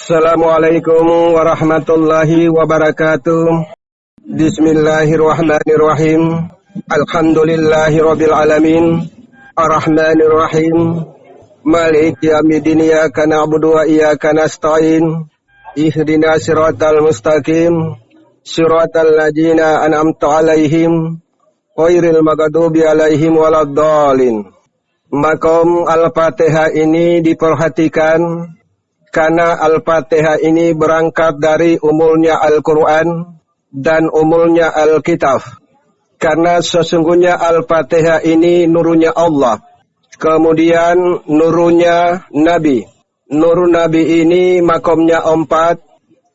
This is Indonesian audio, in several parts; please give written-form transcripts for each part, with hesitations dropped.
Assalamualaikum warahmatullahi wabarakatuh. Bismillahirrahmanirrahim. Alhamdulillahirabbil alamin. Arrahmanirrahim. Maliki yaumiddin. Iyyaka na'budu wa iyyaka nasta'in. Ihdinas siratal mustaqim. Siratal ladzina an'amta 'alaihim ghairil maghdubi 'alaihim waladdallin. Maqam Al-Fatihah ini diperhatikan karena Al-Fatihah ini berangkat dari umulnya Al-Quran dan umulnya Al-Kitab. Karena sesungguhnya Al-Fatihah ini nurunya Allah. Kemudian nurunya Nabi. Nurun Nabi ini makomnya 4.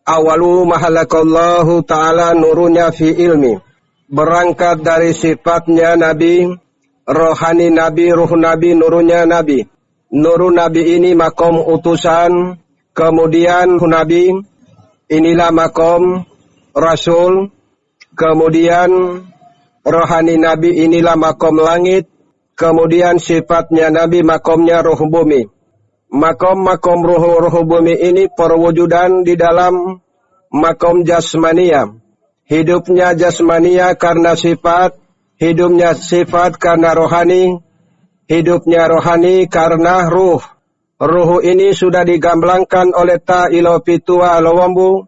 Awalu mahalakallahu ta'ala nurunya fi ilmi. Berangkat dari sifatnya Nabi, rohani Nabi, ruh Nabi, nurunya Nabi. Nurun Nabi ini makom utusan. Kemudian Nabi inilah makom Rasul. Kemudian rohani Nabi inilah makom langit. Kemudian sifatnya Nabi makomnya ruh bumi. Makom-makom ruh bumi ini perwujudan di dalam makom jasmania. Hidupnya jasmania karena sifat. Hidupnya sifat karena rohani. Hidupnya rohani karena ruh. Ruh ini sudah digamblangkan oleh ta'ilo pitua lawambu.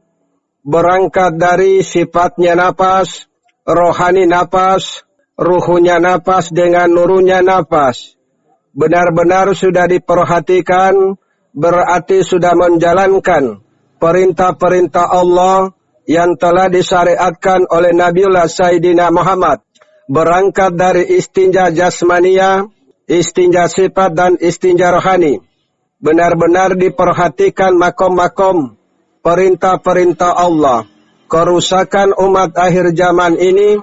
Berangkat dari sifatnya napas, rohani napas, ruhunya napas dengan nurunya napas. Benar-benar sudah diperhatikan, berarti sudah menjalankan perintah-perintah Allah yang telah disyariatkan oleh Nabiullah Sayyidina Muhammad. Berangkat dari istinja jasmania, istinja sifat dan istinja rohani. Benar-benar diperhatikan makom-makom perintah-perintah Allah. Kerusakan umat akhir zaman ini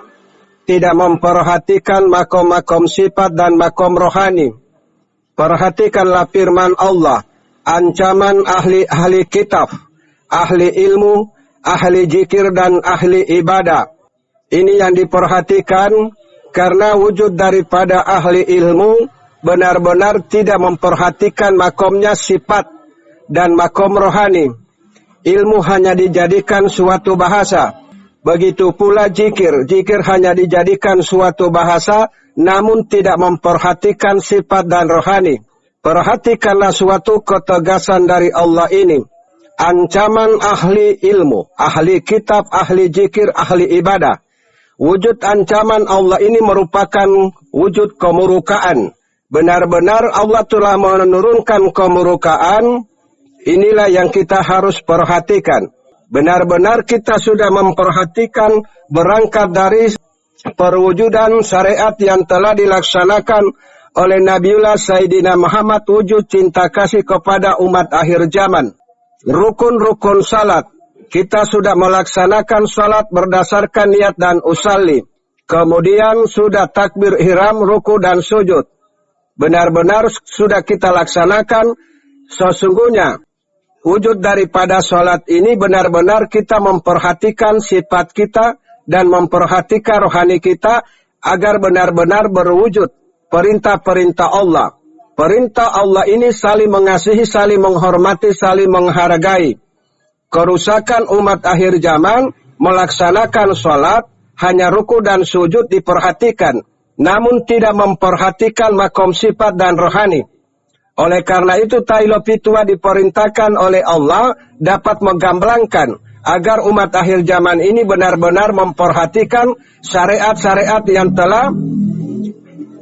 tidak memperhatikan makom-makom sifat dan makom rohani. Perhatikanlah firman Allah. Ancaman ahli kitab, ahli ilmu, ahli zikir dan ahli ibadah. Ini yang diperhatikan karena wujud daripada ahli ilmu benar-benar tidak memperhatikan makomnya sifat dan makom rohani. Ilmu hanya dijadikan suatu bahasa. Begitu pula zikir. Zikir hanya dijadikan suatu bahasa, namun tidak memperhatikan sifat dan rohani. Perhatikanlah suatu ketegasan dari Allah ini. Ancaman ahli ilmu, ahli kitab, ahli zikir, ahli ibadah. Wujud ancaman Allah ini merupakan wujud kemurkaan. Benar-benar Allah telah menurunkan kemurkaan. Inilah yang kita harus perhatikan. Benar-benar kita sudah memperhatikan berangkat dari perwujudan syariat yang telah dilaksanakan oleh Nabiullah Sayyidina Muhammad, wujud cinta kasih kepada umat akhir zaman. Rukun-rukun salat. Kita sudah melaksanakan salat berdasarkan niat dan usalli. Kemudian sudah takbir ihram, ruku dan sujud. Benar-benar sudah kita laksanakan. Sesungguhnya wujud daripada salat ini benar-benar kita memperhatikan sifat kita dan memperhatikan rohani kita agar benar-benar berwujud perintah-perintah Allah. Perintah Allah ini saling mengasihi, saling menghormati, saling menghargai. Kerusakan umat akhir zaman melaksanakan salat hanya ruku dan sujud diperhatikan, namun tidak memperhatikan makom sifat dan rohani. Oleh karena itu ta'ilo pitua diperintahkan oleh Allah dapat menggamblangkan agar umat akhir zaman ini benar-benar memperhatikan syariat-syariat yang telah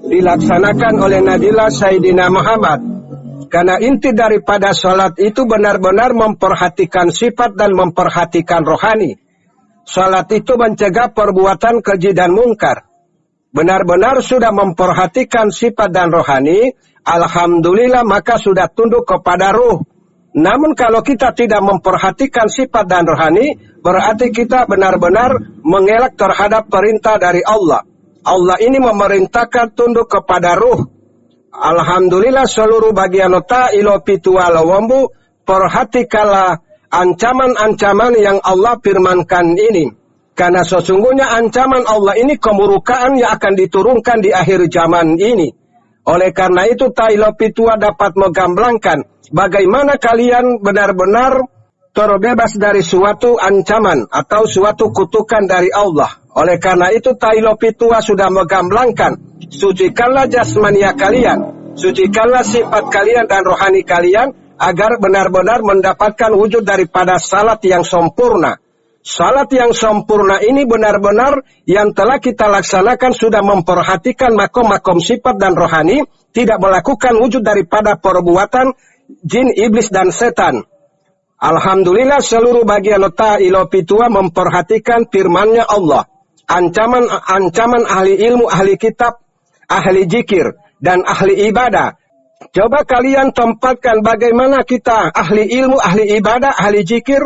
dilaksanakan oleh Nabiullah Sayyidina Muhammad. Karena inti daripada salat itu benar-benar memperhatikan sifat dan memperhatikan rohani. Salat itu mencegah perbuatan keji dan mungkar. Benar-benar sudah memperhatikan sifat dan rohani, alhamdulillah maka sudah tunduk kepada ruh. Namun kalau kita tidak memperhatikan sifat dan rohani, berarti kita benar-benar mengelak terhadap perintah dari Allah. Allah ini memerintahkan tunduk kepada ruh. Alhamdulillah seluruh bagian ta'ilo pitua lawambu, perhatikanlah ancaman-ancaman yang Allah firmankan ini. Karena sesungguhnya ancaman Allah ini kemurkaan yang akan diturunkan di akhir zaman ini. Oleh karena itu ta'ilo pitua dapat menggamblangkan bagaimana kalian benar-benar terbebas dari suatu ancaman atau suatu kutukan dari Allah. Oleh karena itu Tailo Pitua sudah menggamblangkan, sucikanlah jasmania kalian, sucikanlah sifat kalian dan rohani kalian, agar benar-benar mendapatkan wujud daripada salat yang sempurna. Salat yang sempurna ini benar-benar yang telah kita laksanakan sudah memperhatikan makom-makom sifat dan rohani, tidak melakukan wujud daripada perbuatan jin, iblis, dan setan. Alhamdulillah seluruh bagian Tailo Pitua memperhatikan firman-Nya Allah. Ancaman ahli ilmu, ahli kitab, ahli zikir, dan ahli ibadah. Coba kalian tempatkan bagaimana kita ahli ilmu, ahli ibadah, ahli zikir,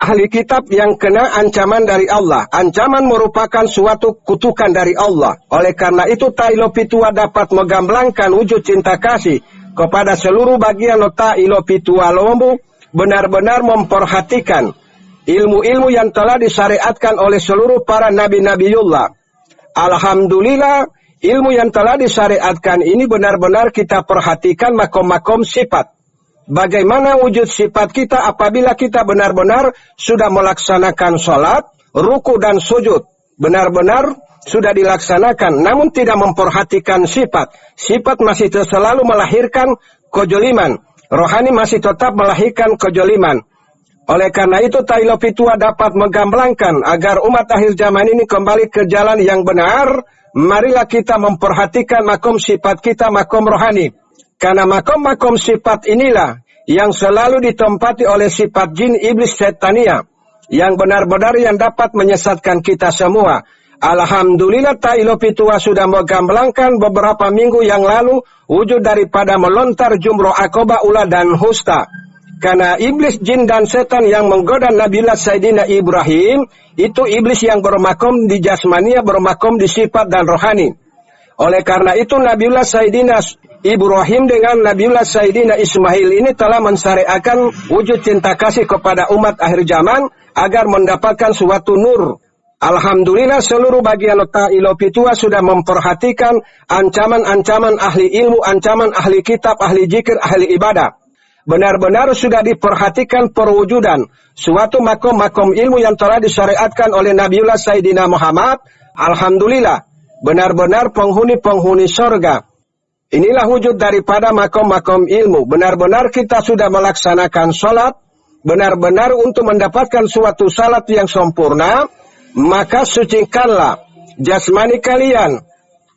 ahli kitab yang kena ancaman dari Allah. Ancaman merupakan suatu kutukan dari Allah. Oleh karena itu Tailo Pitua dapat menggamblangkan wujud cinta kasih kepada seluruh bagian Tailo Pitua Lombu, benar-benar memperhatikan ilmu-ilmu yang telah disyariatkan oleh seluruh para nabi-nabiullah. Alhamdulillah, ilmu yang telah disyariatkan ini benar-benar kita perhatikan makom-makom sifat. Bagaimana wujud sifat kita apabila kita benar-benar sudah melaksanakan sholat, ruku dan sujud. Benar-benar sudah dilaksanakan, namun tidak memperhatikan sifat. Sifat masih selalu melahirkan kejoliman. Rohani masih tetap melahirkan kejoliman. Oleh karena itu Tailo Pitua dapat menggamblangkan agar umat akhir zaman ini kembali ke jalan yang benar. Marilah kita memperhatikan makom sifat kita, makom rohani. Karena makom-makom sifat inilah yang selalu ditempati oleh sifat jin, iblis, setania, yang benar-benar yang dapat menyesatkan kita semua. Alhamdulillah Tailo Pitua sudah menggamblangkan beberapa minggu yang lalu wujud daripada melontar jumroh akobah, ula, dan husta. Karena iblis, jin, dan setan yang menggoda Nabiullah Sayyidina Ibrahim, itu iblis yang bermakom di jasmania, bermakom di sifat dan rohani. Oleh karena itu Nabiullah Sayyidina Ibrahim dengan Nabiullah Sayyidina Ismail ini telah mensyariatkan wujud cinta kasih kepada umat akhir zaman agar mendapatkan suatu nur. Alhamdulillah seluruh bagian Tailo Pitua sudah memperhatikan ancaman-ancaman ahli ilmu, ancaman ahli kitab, ahli zikir, ahli ibadah. Benar-benar sudah diperhatikan perwujudan suatu makom-makom ilmu yang telah disyariatkan oleh Nabiullah Sayyidina Muhammad. Alhamdulillah, benar-benar penghuni-penghuni surga. Inilah wujud daripada makom-makom ilmu. Benar-benar kita sudah melaksanakan sholat, benar-benar untuk mendapatkan suatu salat yang sempurna, maka sucikanlah jasmani kalian,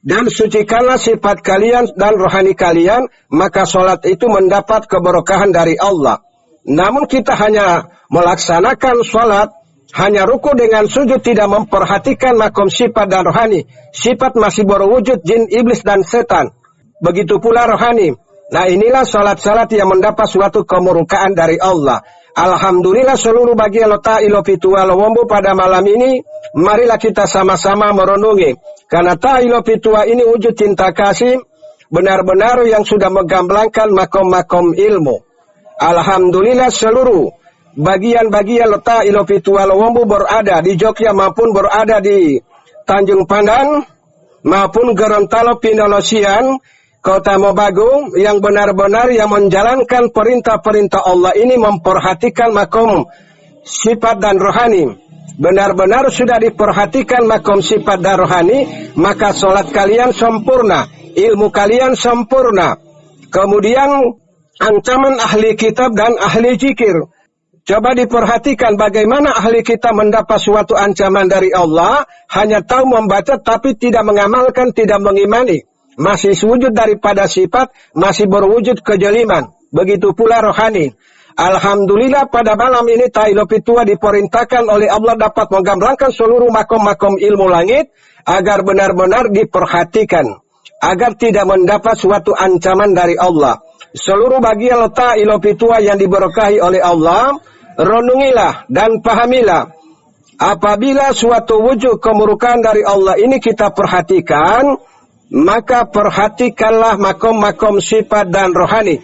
dan sucikanlah sifat kalian dan rohani kalian, maka sholat itu mendapat keberkahan dari Allah. Namun kita hanya melaksanakan sholat, hanya ruku dengan sujud, tidak memperhatikan makom sifat dan rohani. Sifat masih berwujud jin, iblis, dan setan. Begitu pula rohani. Nah inilah sholat-sholat yang mendapat suatu kemurkaan dari Allah. Alhamdulillah seluruh bagian Tailo Pitua Lowombo pada malam ini, marilah kita sama-sama merenungi. Karena Tailo Pitua ini wujud cinta kasih, benar-benar yang sudah menggamblangkan makom-makom ilmu. Alhamdulillah seluruh bagian-bagian Tailo Pitua Lowombo berada di Jogja maupun berada di Tanjung Pandan maupun Gorontalo Pinolosian, Kota Mobagu, yang benar-benar yang menjalankan perintah-perintah Allah ini memperhatikan makom sifat dan rohani. Benar-benar sudah diperhatikan makom sifat dan rohani, maka sholat kalian sempurna, ilmu kalian sempurna. Kemudian ancaman ahli kitab dan ahli zikir. Coba diperhatikan bagaimana ahli kitab mendapat suatu ancaman dari Allah, hanya tahu membaca tapi tidak mengamalkan, tidak mengimani. Masih wujud daripada sifat, masih berwujud kejeliman. Begitu pula rohani. Alhamdulillah pada malam ini Tailo Pitua diperintahkan oleh Allah dapat menggamblangkan seluruh makom-makom ilmu langit agar benar-benar diperhatikan, agar tidak mendapat suatu ancaman dari Allah. Seluruh bagian Tailo Pitua yang diberkahi oleh Allah, renungilah dan pahamilah. Apabila suatu wujud kemurkaan dari Allah ini kita perhatikan, maka perhatikanlah makom-makom sifat dan rohani.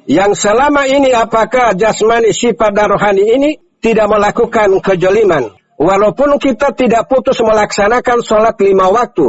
Yang selama ini apakah jasmani, sifat dan rohani ini tidak melakukan kejoliman. Walaupun kita tidak putus melaksanakan sholat 5 waktu,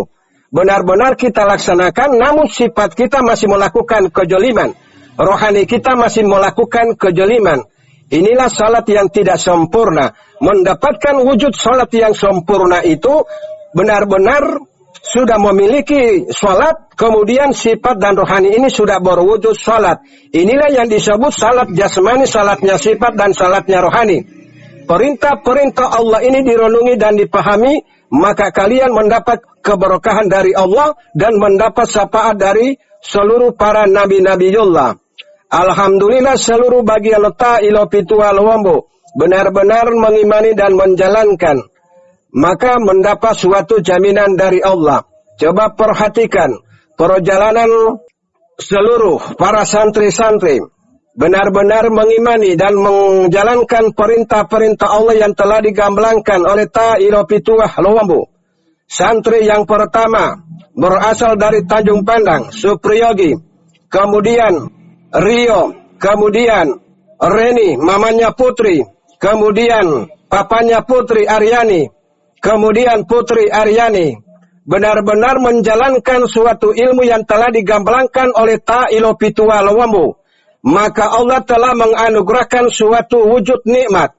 benar-benar kita laksanakan, namun sifat kita masih melakukan kejoliman. Rohani kita masih melakukan kejoliman. Inilah salat yang tidak sempurna. Mendapatkan wujud salat yang sempurna itu benar-benar sudah memiliki salat, kemudian sifat dan rohani ini sudah berwujud salat. Inilah yang disebut salat jasmani, salatnya sifat dan salatnya rohani. Perintah-perintah Allah ini direnungi dan dipahami, maka kalian mendapat keberkahan dari Allah dan mendapat syafaat dari seluruh para nabi-nabiullah. Alhamdulillah seluruh bagian ta'ilo pitua lawambu benar-benar mengimani dan menjalankan, maka mendapat suatu jaminan dari Allah. Coba perhatikan perjalanan seluruh para santri-santri benar-benar mengimani dan menjalankan perintah-perintah Allah yang telah digamblangkan oleh ta'ilo pitua lawambu. Santri yang pertama berasal dari Tanjung Pandang, Supriyogi, kemudian Rio, kemudian Reni, mamanya Putri, kemudian papanya Putri Aryani, kemudian Putri Aryani, benar-benar menjalankan suatu ilmu yang telah digamblangkan oleh ta'ilo pitua lawambu. Maka Allah telah menganugerahkan suatu wujud nikmat.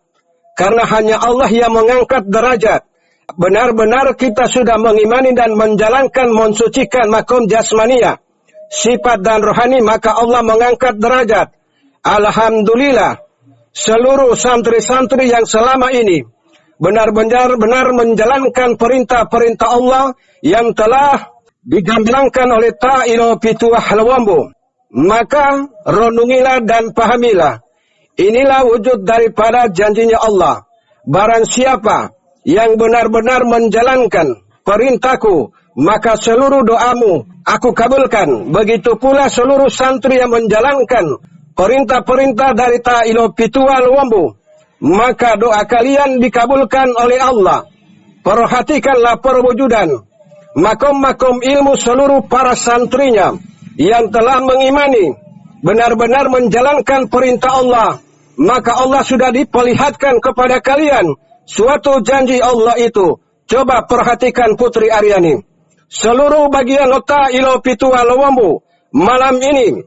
Karena hanya Allah yang mengangkat derajat. Benar-benar kita sudah mengimani dan menjalankan, mensucikan makom jasmania, sifat dan rohani, maka Allah mengangkat derajat. Alhamdulillah, seluruh santri-santri yang selama ini benar-benar menjalankan perintah-perintah Allah yang telah digamblangkan oleh ta'ilo pitua lawambu. Maka renungilah dan pahamilah, inilah wujud daripada janjinya Allah. Barang siapa yang benar-benar menjalankan perintahku, maka seluruh doamu aku kabulkan. Begitu pula seluruh santri yang menjalankan perintah-perintah dari ta'ilo pitua lawambu, maka doa kalian dikabulkan oleh Allah. Perhatikanlah perwujudan makom-makom ilmu seluruh para santrinya yang telah mengimani, benar-benar menjalankan perintah Allah, maka Allah sudah diperlihatkan kepada kalian suatu janji Allah itu. Coba perhatikan Putri Aryani, seluruh bagian ta'ilo pitua lawambu malam ini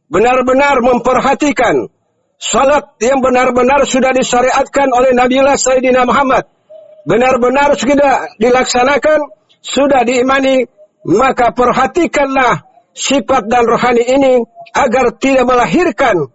benar-benar memperhatikan salat yang benar-benar sudah disyariatkan oleh Nabiullah Sayyidina Muhammad, benar-benar sudah dilaksanakan, sudah diimani. Maka perhatikanlah sifat dan rohani ini agar tidak melahirkan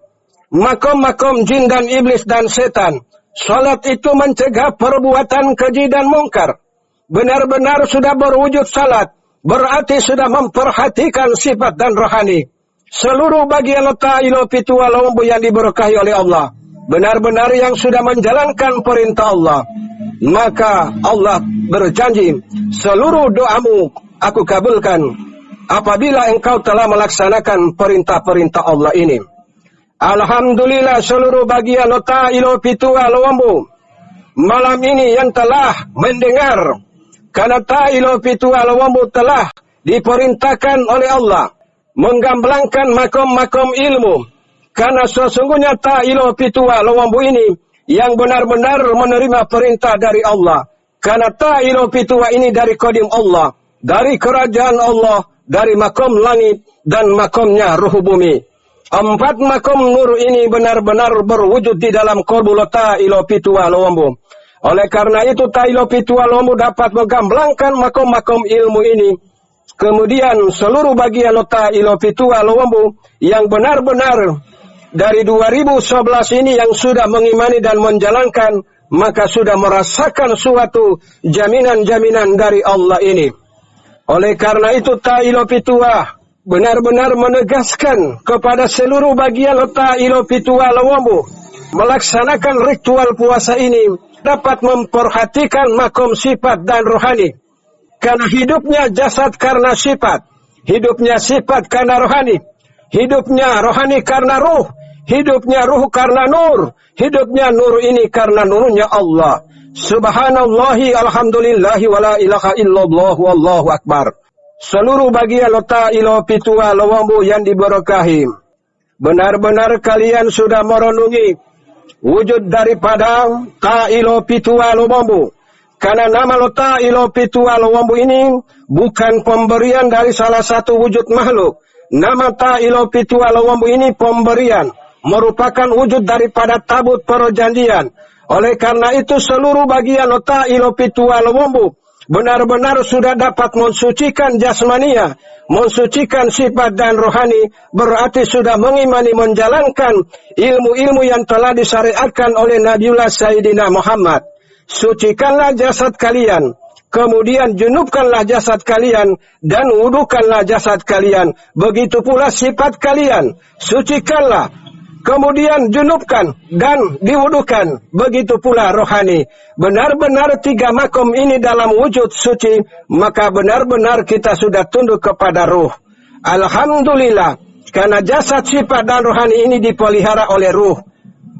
makom-makom jin dan iblis dan setan. Salat itu mencegah perbuatan keji dan mungkar. Benar-benar sudah berwujud salat, berarti sudah memperhatikan sifat dan rohani. Seluruh bagian ta'ilo pitua lawambu yang diberkahi oleh Allah, benar-benar yang sudah menjalankan perintah Allah, maka Allah berjanji, seluruh doamu aku kabulkan apabila engkau telah melaksanakan perintah-perintah Allah ini. Alhamdulillah seluruh bagian ta'ilo pitua lawambu malam ini yang telah mendengar, karena ta'ilo pitua lawambu telah diperintahkan oleh Allah menggamblangkan makom-makom ilmu. Karena sesungguhnya ta'ilo pitua lawambu ini yang benar-benar menerima perintah dari Allah. Karena ta'ilo pitua ini dari kodim Allah, dari kerajaan Allah, dari makom langit dan makomnya ruh bumi. 4 makom nur ini benar-benar berwujud di dalam kolbu ta'ilo pitua lawambu. Oleh karena itu ta'ilo pitua lawambu dapat menggamblangkan makom-makom ilmu ini. Kemudian seluruh bagian ta'ilo pitua lawambu yang benar-benar dari 2011 ini yang sudah mengimani dan menjalankan, maka sudah merasakan suatu jaminan-jaminan dari Allah ini. Oleh karena itu ta'ilo pitua benar-benar menegaskan kepada seluruh bagian ta'ilo pitua lawambu melaksanakan ritual puasa ini dapat memperhatikan makom sifat dan rohani. Karena hidupnya jasad karena sifat, hidupnya sifat karena rohani, hidupnya rohani karena ruh, hidupnya ruh karena nur, hidupnya nur ini karena nurnya Allah. Subhanallahi alhamdulillahi wa la ilaha illallah wallahu akbar. Seluruh bagian ta'ilo pitua lawambu yang diberkahi, benar-benar kalian sudah merenungi wujud daripada ta'ilo pitua lawambu. Karena nama ta'ilo pitua lawambu ini bukan pemberian dari salah satu wujud makhluk. Nama ta'ilo pitua lawambu ini pemberian merupakan wujud daripada tabut perjanjian. Oleh karena itu seluruh bagian otak ilopitua lewombu benar-benar sudah dapat mensucikan jasmania, mensucikan sifat dan rohani, berarti sudah mengimani menjalankan ilmu-ilmu yang telah disyariatkan oleh Nabiullah Sayyidina Muhammad. Sucikanlah jasad kalian, kemudian junubkanlah jasad kalian, dan wudukanlah jasad kalian. Begitu pula sifat kalian, sucikanlah, kemudian junubkan dan diwudukan. Begitu pula rohani. Benar-benar tiga makom ini dalam wujud suci, maka benar-benar kita sudah tunduk kepada ruh. Alhamdulillah, karena jasad, sifat dan rohani ini dipelihara oleh ruh.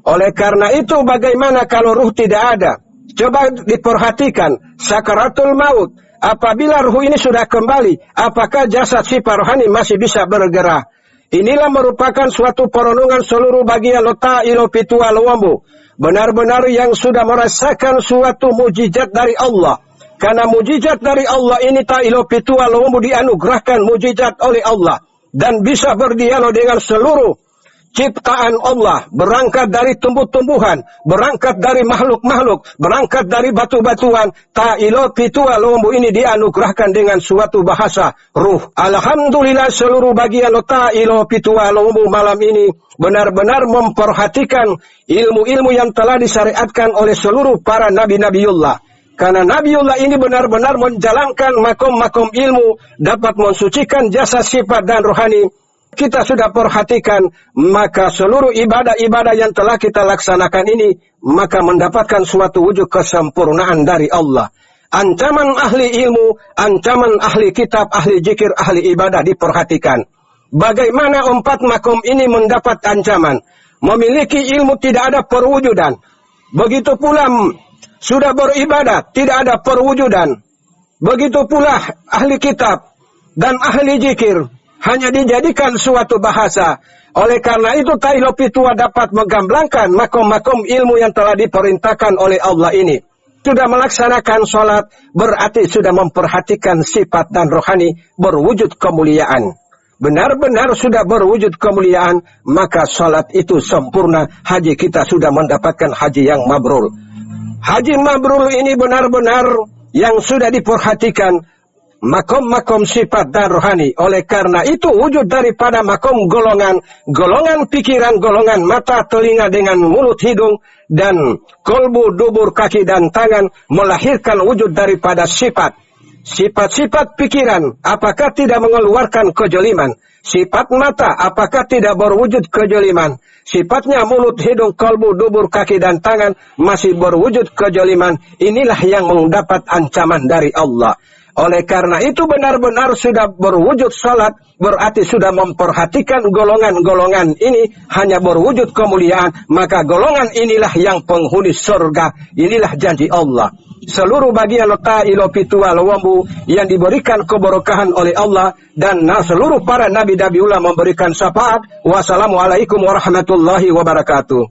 Oleh karena itu bagaimana kalau ruh tidak ada? Coba diperhatikan sakaratul maut. Apabila ruh ini sudah kembali, apakah jasad, sifat, rohani masih bisa bergerak? Inilah merupakan suatu perenungan seluruh bagian otak ilopitua lewombu. Benar-benar yang sudah merasakan suatu mujizat dari Allah. Karena mujizat dari Allah ini tak ilopitua lewombu dianugerahkan mujizat oleh Allah. Dan bisa berdialog dengan seluruh ciptaan Allah, berangkat dari tumbuh-tumbuhan, berangkat dari makhluk-makhluk, berangkat dari batu-batuan. Ta'ilo pitua lombu ini dianugerahkan dengan suatu bahasa ruh. Alhamdulillah seluruh bagian ta'ilo pitua lombu malam ini benar-benar memperhatikan ilmu-ilmu yang telah disyariatkan oleh seluruh para nabi-nabiullah. Karena Nabiullah ini benar-benar menjalankan makom-makom ilmu, dapat mensucikan jasa, sifat dan rohani. Kita sudah perhatikan, maka seluruh ibadah-ibadah yang telah kita laksanakan ini, maka mendapatkan suatu wujud kesempurnaan dari Allah. Ancaman ahli ilmu, ancaman ahli kitab, ahli zikir, ahli ibadah diperhatikan. Bagaimana 4 makom ini mendapat ancaman? Memiliki ilmu tidak ada perwujudan. Begitu pula sudah beribadah, tidak ada perwujudan. Begitu pula ahli kitab dan ahli zikir, hanya dijadikan suatu bahasa. Oleh karena itu Tailopitua dapat menggamblangkan makom-makom ilmu yang telah diperintahkan oleh Allah ini. Sudah melaksanakan sholat, berarti sudah memperhatikan sifat dan rohani berwujud kemuliaan. Benar-benar sudah berwujud kemuliaan, maka sholat itu sempurna. Haji kita sudah mendapatkan haji yang mabrur. Haji mabrur ini benar-benar yang sudah diperhatikan makom-makom sifat dan rohani. Oleh karena itu wujud daripada makom golongan pikiran, golongan mata, telinga dengan mulut, hidung, dan kolbu, dubur, kaki dan tangan melahirkan wujud daripada sifat. Sifat-sifat pikiran, apakah tidak mengeluarkan kejoliman? Sifat mata, apakah tidak berwujud kejoliman? Sifatnya mulut, hidung, kolbu, dubur, kaki dan tangan masih berwujud kejoliman. Inilah yang mendapat ancaman dari Allah. Oleh karena itu benar-benar sudah berwujud salat, berarti sudah memperhatikan golongan-golongan ini hanya berwujud kemuliaan, maka golongan inilah yang penghuni surga. Inilah janji Allah. Seluruh bagian Ta'ilopitua Lawambu yang diberikan keberkahan oleh Allah dan seluruh para nabi-nabiullah memberikan syafaat. Wassalamualaikum warahmatullahi wabarakatuh.